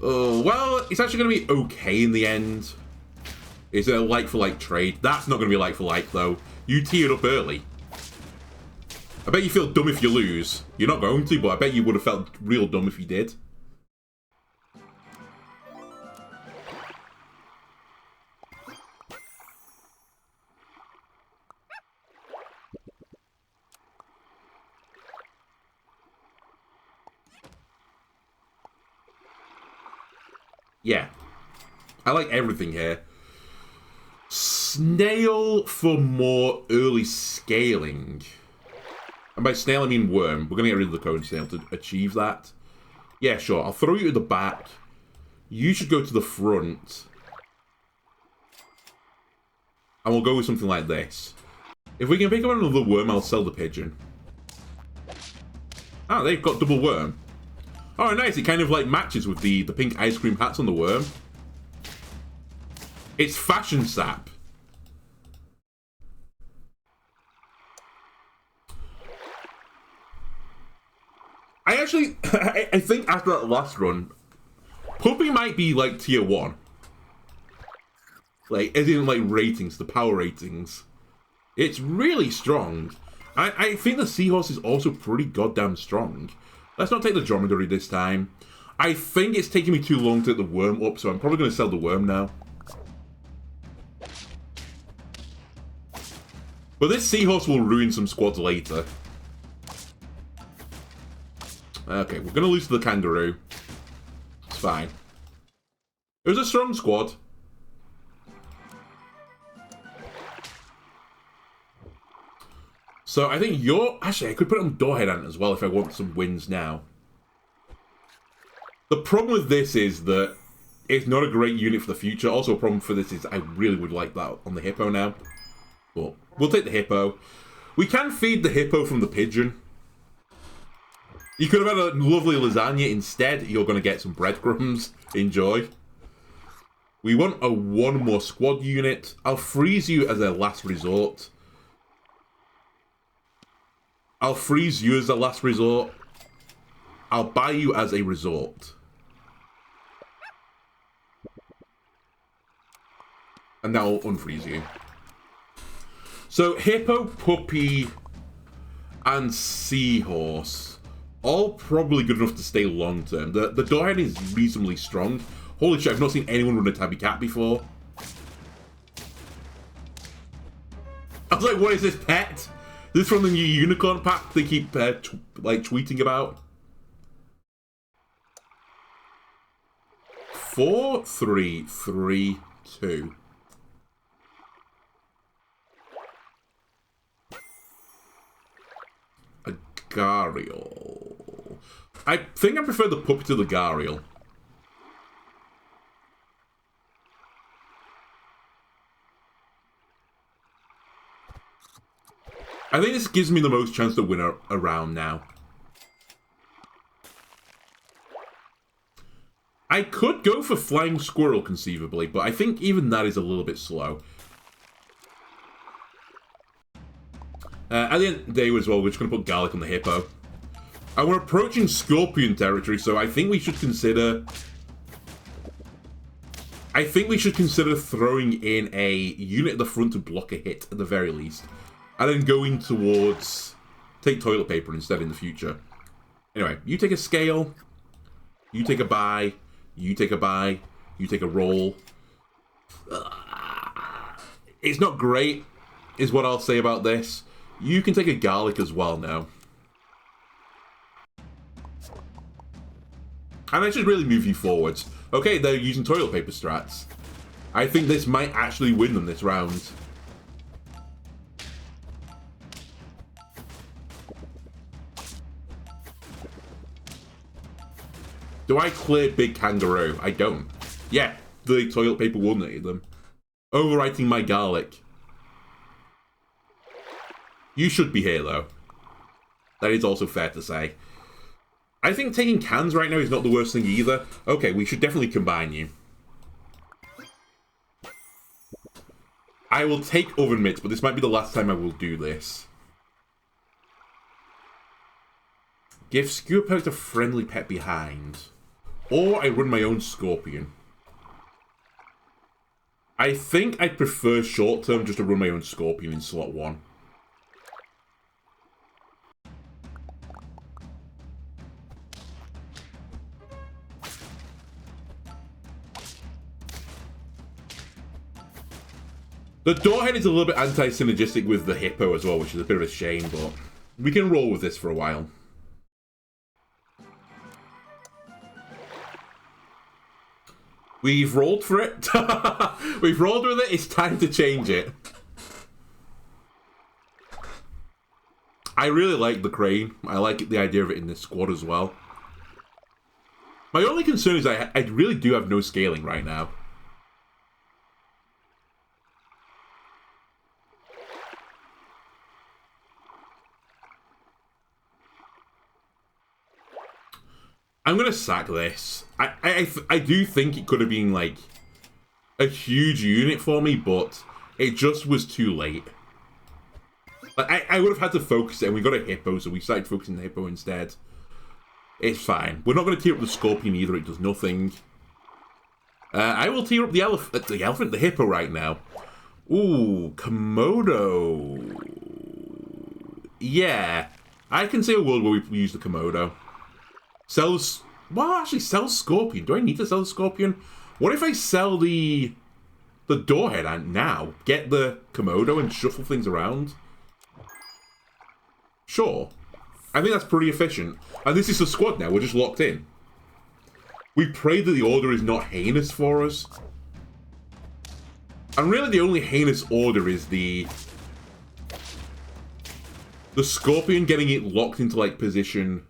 Well, it's actually going to be okay in the end. Is it a like-for-like trade? That's not going to be like-for-like, though. You tee it up early. I bet you feel dumb if you lose. You're not going to, but I bet you would have felt real dumb if you did. Yeah. I like everything here. Snail for more early scaling. And by snail, I mean worm. We're going to get rid of the cone snail to achieve that. Yeah, sure. I'll throw you at the back. You should go to the front. And we'll go with something like this. If we can pick up another worm, I'll sell the pigeon. Ah, they've got double worm. Oh, nice. It kind of like matches with the pink ice cream hats on the worm. It's fashion sap. I actually, I think after that last run, Puppy might be like tier 1. Like, as in like ratings, the power ratings. It's really strong. I think the seahorse is also pretty goddamn strong. Let's not take the dromedary this time. I think it's taking me too long to get the worm up, so I'm probably going to sell the worm now. But this seahorse will ruin some squads later. Okay, we're going to lose to the kangaroo. It's fine. It was a strong squad. So I think you're... Actually, I could put it on Doorhead Ant as well if I want some wins now. The problem with this is that it's not a great unit for the future. Also, a problem for this is I really would like that on the Hippo now. But we'll take the Hippo. We can feed the Hippo from the pigeon. You could have had a lovely lasagna. Instead, you're going to get some breadcrumbs. Enjoy. We want a one more squad unit. I'll freeze you as a last resort. I'll freeze you as a last resort. I'll buy you as a resort. And now I'll unfreeze you. So, Hippo, Puppy, and Seahorse. All probably good enough to stay long term. The Doorhead is reasonably strong. Holy shit, I've not seen anyone run a Tabby Cat before. I was like, what is this, pet? This is from the new unicorn pack they keep like tweeting about. 4, 3, 3, 2. A Gharial. I think I prefer the Puppy to the Gharial. I think this gives me the most chance to win a round now. I could go for Flying Squirrel, conceivably, but I think even that is a little bit slow. At the end of the day as well, we're just going to put Garlic on the Hippo. And we're approaching Scorpion territory, so I think we should consider... throwing in a unit at the front to block a hit, at the very least. And then going towards... take toilet paper instead in the future. Anyway, you take a scale. You take a buy. You take a buy. You take a roll. It's not great, is what I'll say about this. You can take a garlic as well now. And I should really move you forwards. Okay, they're using toilet paper strats. I think this might actually win them this round. Do I clear Big Kangaroo? I don't. Yeah, the toilet paper eliminated them. Overwriting my garlic. You should be here, though. That is also fair to say. I think taking cans right now is not the worst thing either. Okay, we should definitely combine you. I will take oven mitts, but this might be the last time I will do this. Give Skewer Perks a friendly pet behind. Or I run my own Scorpion. I think I'd prefer short term just to run my own Scorpion in slot 1. The Doorhead is a little bit anti-synergistic with the Hippo as well, which is a bit of a shame, but we can roll with this for a while. We've rolled for it. We've rolled with it. It's time to change it. I really like the crane. I like the idea of it in this squad as well. My only concern is I really do have no scaling right now. I'm gonna sack this. I do think it could have been like a huge unit for me, but it just was too late. Like, I would have had to focus it, and we got a Hippo, so we started focusing the Hippo instead. It's fine. We're not going to tear up the Scorpion either, it does nothing. I will tear up the Hippo right now. Ooh, Komodo. Yeah, I can see a world where we use the Komodo. Well, actually, sell Scorpion. Do I need to sell the Scorpion? What if I sell the Doorhead now? Get the Komodo and shuffle things around? Sure. I think that's pretty efficient. And this is the squad now. We're just locked in. We pray that the order is not heinous for us. And really the only heinous order is the Scorpion getting it locked into, like, position...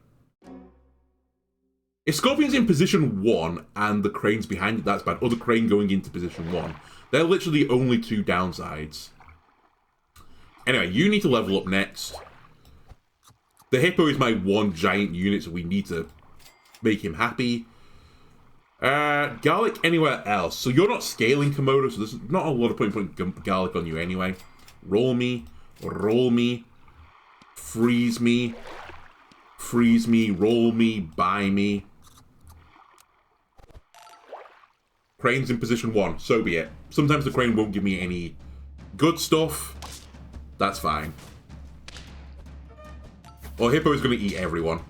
If Scorpion's in position 1 and the Crane's behind it, that's bad. Or the Crane going into position 1. They're literally only 2 downsides. Anyway, you need to level up next. The Hippo is my one giant unit, so we need to make him happy. Garlic anywhere else. So you're not scaling Komodo, so there's not a lot of point putting Garlic on you anyway. Roll me, freeze me, roll me, buy me. Crane's in position 1, so be it. Sometimes the Crane won't give me any good stuff. That's fine. Well, Hippo is going to eat everyone.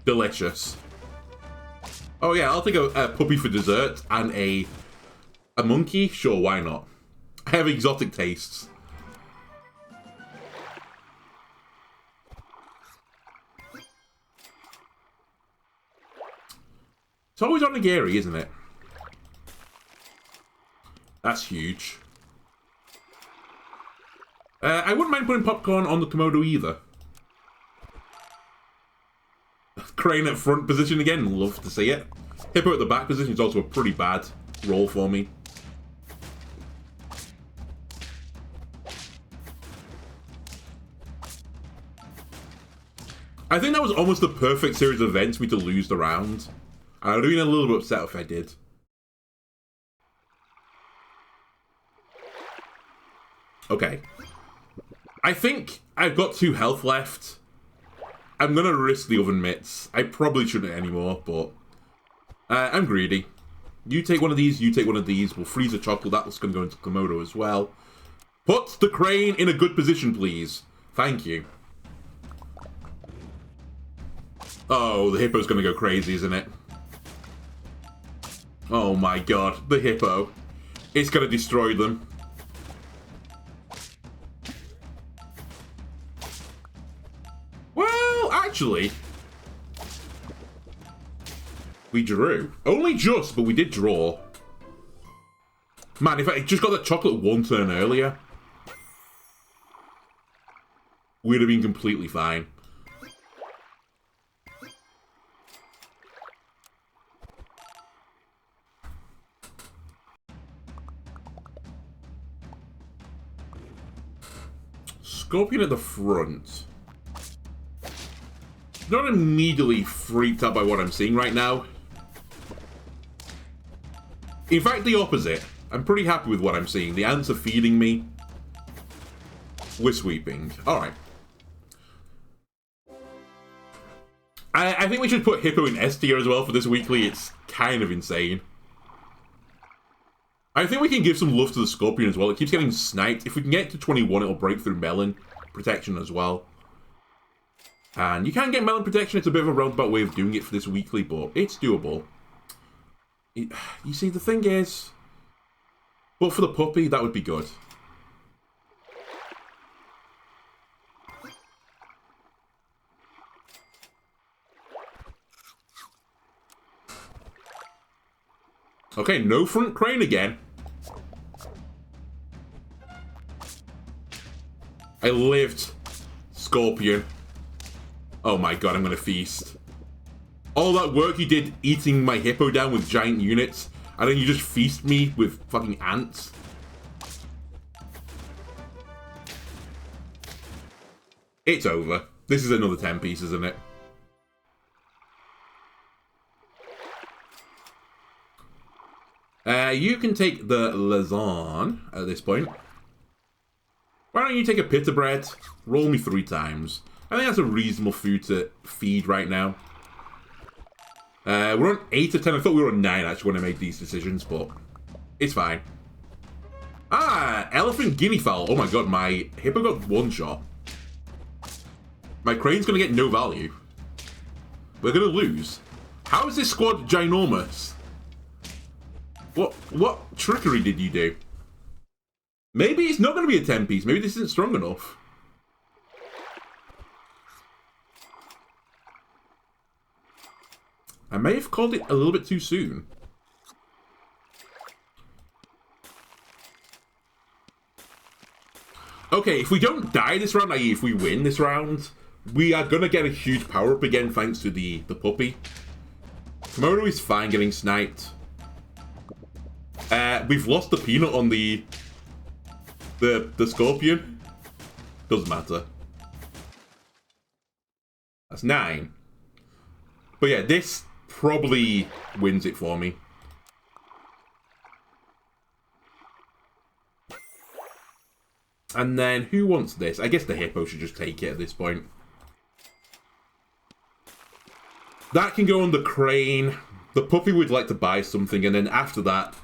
Delicious. Oh yeah, I'll take a puppy for dessert and a monkey. Sure, why not? I have exotic tastes. It's always on Nagiri, isn't it? That's huge. I wouldn't mind putting popcorn on the Komodo either. Crane at front position again, love to see it. Hippo at the back position is also a pretty bad roll for me. I think that was almost the perfect series of events for me to lose the round. I would have been a little bit upset if I did. Okay. I think I've got 2 health left. I'm going to risk the oven mitts. I probably shouldn't anymore, but I'm greedy. You take one of these, you take one of these. We'll freeze the chocolate. That's going to go into Komodo as well. Put the crane in a good position, please. Thank you. Oh, the hippo's going to go crazy, isn't it? Oh my god, the hippo. It's going to destroy them. Well, actually, we drew. Only just, but we did draw. Man, if I just got that chocolate 1 turn earlier, we'd have been completely fine. Scorpion at the front. Not immediately freaked out by what I'm seeing right now. In fact, the opposite. I'm pretty happy with what I'm seeing. The ants are feeding me. We're sweeping. Alright. I think we should put Hippo in S tier as well for this weekly. It's kind of insane. I think we can give some love to the Scorpion as well. It keeps getting sniped. If we can get to 21, it'll break through melon protection as well. And you can get melon protection. It's a bit of a roundabout way of doing it for this weekly, but it's doable. You see, the thing is, but for the puppy, that would be good. Okay, no front crane again. I lived. Scorpion. Oh my god, I'm gonna feast. All that work you did eating my hippo down with giant units, and then you just feast me with fucking ants. It's over. This is another 10 piece, isn't it? You can take the lasagne at this point. Why don't you take a pita bread? Roll me 3 times. I think that's a reasonable food to feed right now. We're on 8 of 10. I thought we were on 9 actually when I made these decisions, but it's fine. Ah, elephant guinea fowl. Oh my god, my hippo got 1 shot. My crane's gonna get no value. We're gonna lose. How is this squad ginormous? What trickery did you do? Maybe it's not going to be a 10 piece. Maybe this isn't strong enough. I may have called it a little bit too soon. Okay, if we don't die this round, i.e. if we win this round, we are going to get a huge power-up again thanks to the puppy. Komodo is fine getting sniped. We've lost the peanut on the Scorpion. Doesn't matter. That's 9. But yeah, this probably wins it for me. And then, who wants this? I guess the hippo should just take it at this point. That can go on the crane. The puppy would like to buy something, and then after that,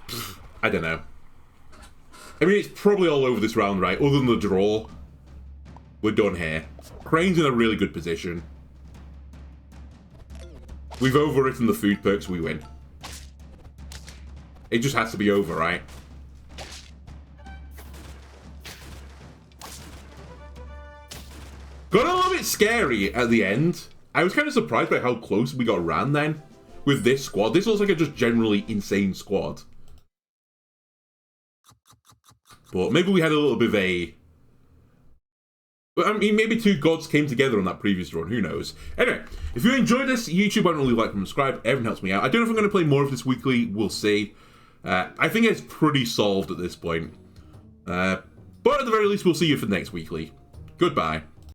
I don't know. I mean, it's probably all over this round, right? Other than the draw. We're done here. Crane's in a really good position. We've overwritten the food perks, we win. It just has to be over, right? Got a little bit scary at the end. I was kind of surprised by how close we got ran then. With this squad. This looks like a just generally insane squad. But maybe we had a little bit of a... I mean, maybe 2 gods came together on that previous run. Who knows? Anyway, if you enjoyed this, YouTube, I don't really like and subscribe. Everyone helps me out. I don't know if I'm going to play more of this weekly. We'll see. I think it's pretty solved at this point. But at the very least, we'll see you for the next weekly. Goodbye.